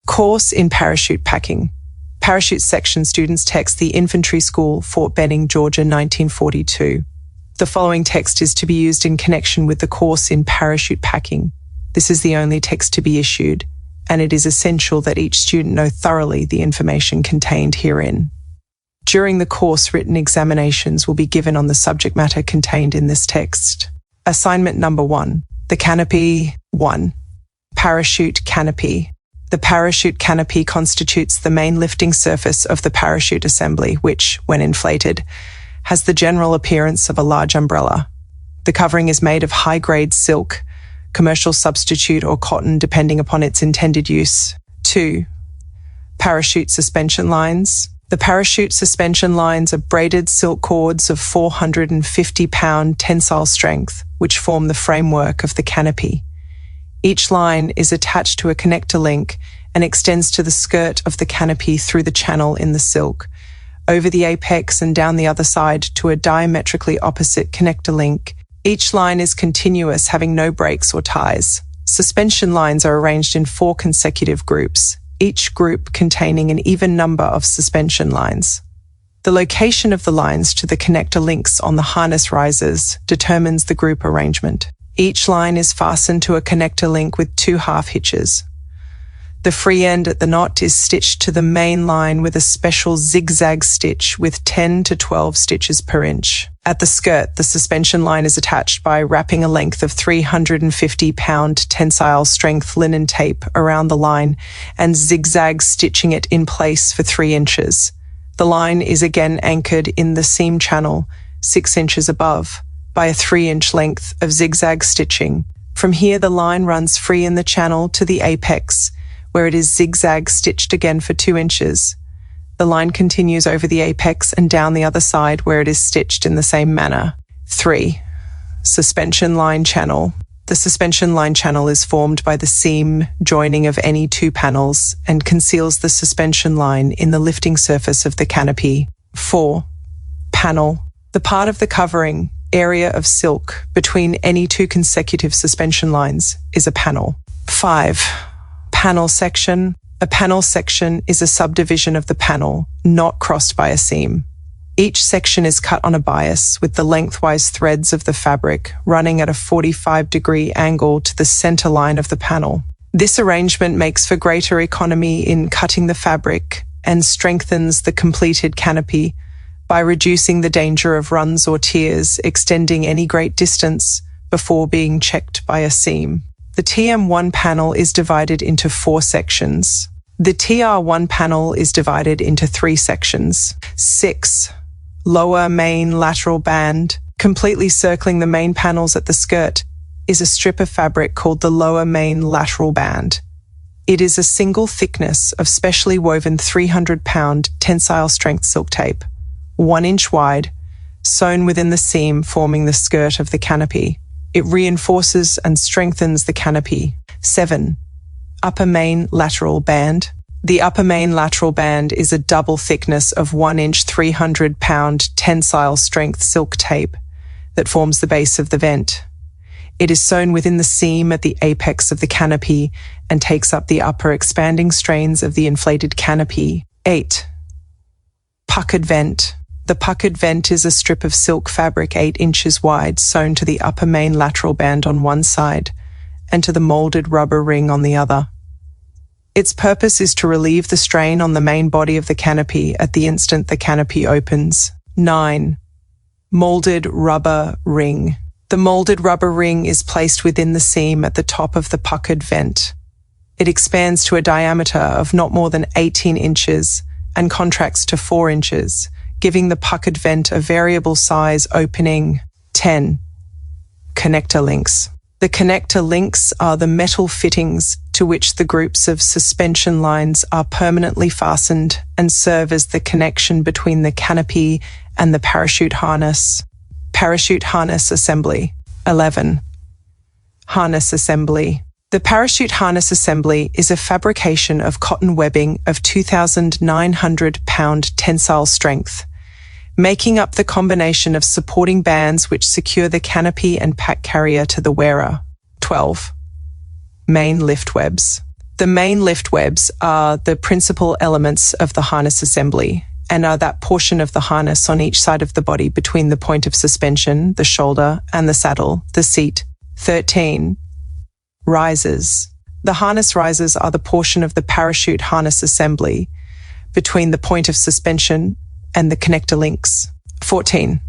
Course in Parachute Packing. Parachute section students text the Infantry School, Fort Benning, Georgia, 1942. The following text is to be used in connection with the course in parachute packing. This is the only text to be issued, and it is essential that each student know thoroughly the information contained herein. During the course, written examinations will be given on the subject matter contained in this text. Assignment number 1. The canopy. 1. Parachute canopy. The parachute canopy constitutes the main lifting surface of the parachute assembly, which, when inflated, has the general appearance of a large umbrella. The covering is made of high-grade silk, commercial substitute or cotton depending upon its intended use. 2. Parachute suspension lines. The parachute suspension lines are braided silk cords of 450-pound tensile strength, which form the framework of the canopy. Each line is attached to a connector link and extends to the skirt of the canopy through the channel in the silk, over the apex and down the other side to a diametrically opposite connector link. Each line is continuous, having no breaks or ties. Suspension lines are arranged in 4 consecutive groups, each group containing an even number of suspension lines. The location of the lines to the connector links on the harness risers determines the group arrangement. Each line is fastened to a connector link with 2 half hitches. The free end at the knot is stitched to the main line with a special zigzag stitch with 10 to 12 stitches per inch. At the skirt, the suspension line is attached by wrapping a length of 350-pound tensile strength linen tape around the line and zigzag stitching it in place for 3 inches. The line is again anchored in the seam channel 6 inches above by a 3-inch length of zigzag stitching. From here, the line runs free in the channel to the apex, where it is zigzag stitched again for 2 inches. The line continues over the apex and down the other side where it is stitched in the same manner. 3. Suspension line channel. The suspension line channel is formed by the seam joining of any 2 panels and conceals the suspension line in the lifting surface of the canopy. 4. Panel. The part of the covering area of silk between any 2 consecutive suspension lines is a panel. 5. Panel section. A panel section is a subdivision of the panel, not crossed by a seam. Each section is cut on a bias with the lengthwise threads of the fabric running at a 45-degree angle to the center line of the panel. This arrangement makes for greater economy in cutting the fabric and strengthens the completed canopy by reducing the danger of runs or tears extending any great distance before being checked by a seam. The TM1 panel is divided into 4 sections. The TR1 panel is divided into 3 sections. 6. Lower main lateral band. Completely circling the main panels at the skirt is a strip of fabric called the lower main lateral band. It is a single thickness of specially woven 300-pound tensile strength silk tape, 1 inch wide, sewn within the seam forming the skirt of the canopy. It reinforces and strengthens the canopy. 7. Upper main lateral band. The upper main lateral band is a double thickness of 1 inch 300-pound tensile strength silk tape that forms the base of the vent. It is sewn within the seam at the apex of the canopy and takes up the upper expanding strains of the inflated canopy. 8. Puckered vent. The puckered vent is a strip of silk fabric 8 inches wide sewn to the upper main lateral band on one side and to the molded rubber ring on the other. Its purpose is to relieve the strain on the main body of the canopy at the instant the canopy opens. 9. Molded rubber ring. The molded rubber ring is placed within the seam at the top of the puckered vent. It expands to a diameter of not more than 18 inches and contracts to 4 inches, giving the puckered vent a variable size opening. 10. Connector links. The connector links are the metal fittings to which the groups of suspension lines are permanently fastened and serve as the connection between the canopy and the parachute harness. Parachute harness assembly. 11. Harness assembly. The parachute harness assembly is a fabrication of cotton webbing of 2,900-pound tensile strength, making up the combination of supporting bands which secure the canopy and pack carrier to the wearer. 12. Main lift webs. The main lift webs are the principal elements of the harness assembly and are that portion of the harness on each side of the body between the point of suspension, the shoulder, and the saddle, the seat. 13. Risers. The harness risers are the portion of the parachute harness assembly between the point of suspension and the connector links. 14.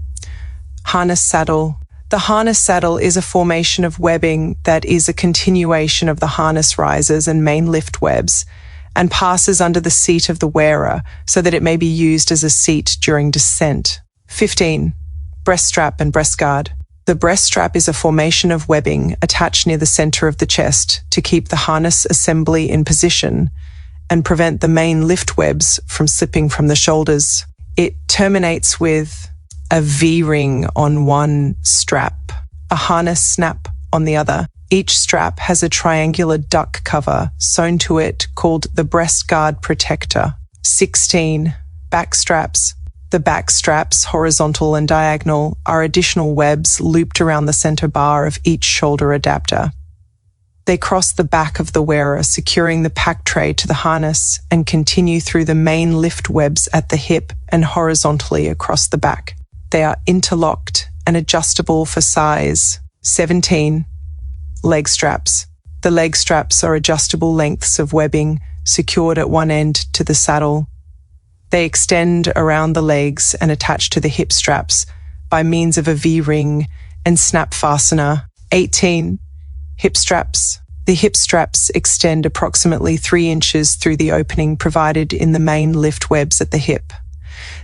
Harness saddle. The harness saddle is a formation of webbing that is a continuation of the harness risers and main lift webs and passes under the seat of the wearer so that it may be used as a seat during descent. 15. Breast strap and breast guard. The breast strap is a formation of webbing attached near the center of the chest to keep the harness assembly in position and prevent the main lift webs from slipping from the shoulders. It terminates with a V-ring on one strap, a harness snap on the other. Each strap has a triangular duck cover sewn to it called the breast guard protector. 16. Back straps. The back straps, horizontal and diagonal, are additional webs looped around the center bar of each shoulder adapter. They cross the back of the wearer, securing the pack tray to the harness, and continue through the main lift webs at the hip and horizontally across the back. They are interlocked and adjustable for size. 17. Leg straps. The leg straps are adjustable lengths of webbing secured at one end to the saddle. They extend around the legs and attach to the hip straps by means of a V-ring and snap fastener. 18. Hip straps. The hip straps extend approximately 3 inches through the opening provided in the main lift webs at the hip.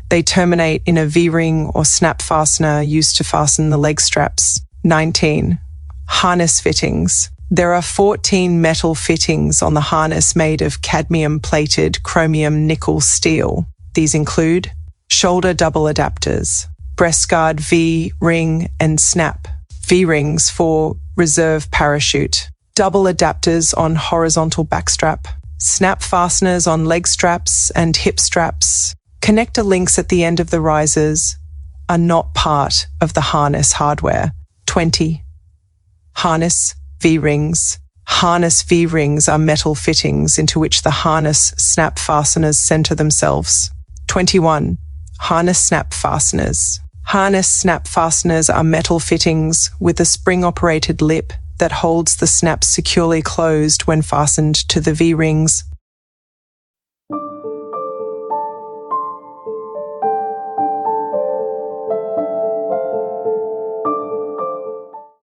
They terminate in a V-ring or snap fastener used to fasten the leg straps. 19. Harness fittings. There are 14 metal fittings on the harness made of cadmium-plated chromium nickel steel. These include shoulder double adapters, breast guard V-ring and snap, V-rings for reserve parachute, double adapters on horizontal backstrap, snap fasteners on leg straps and hip straps. Connector links at the end of the risers are not part of the harness hardware. 20. Harness V-rings. Harness V-rings are metal fittings into which the harness snap fasteners center themselves. 21. Harness snap fasteners. Harness snap fasteners are metal fittings with a spring-operated lip that holds the snaps securely closed when fastened to the V-rings.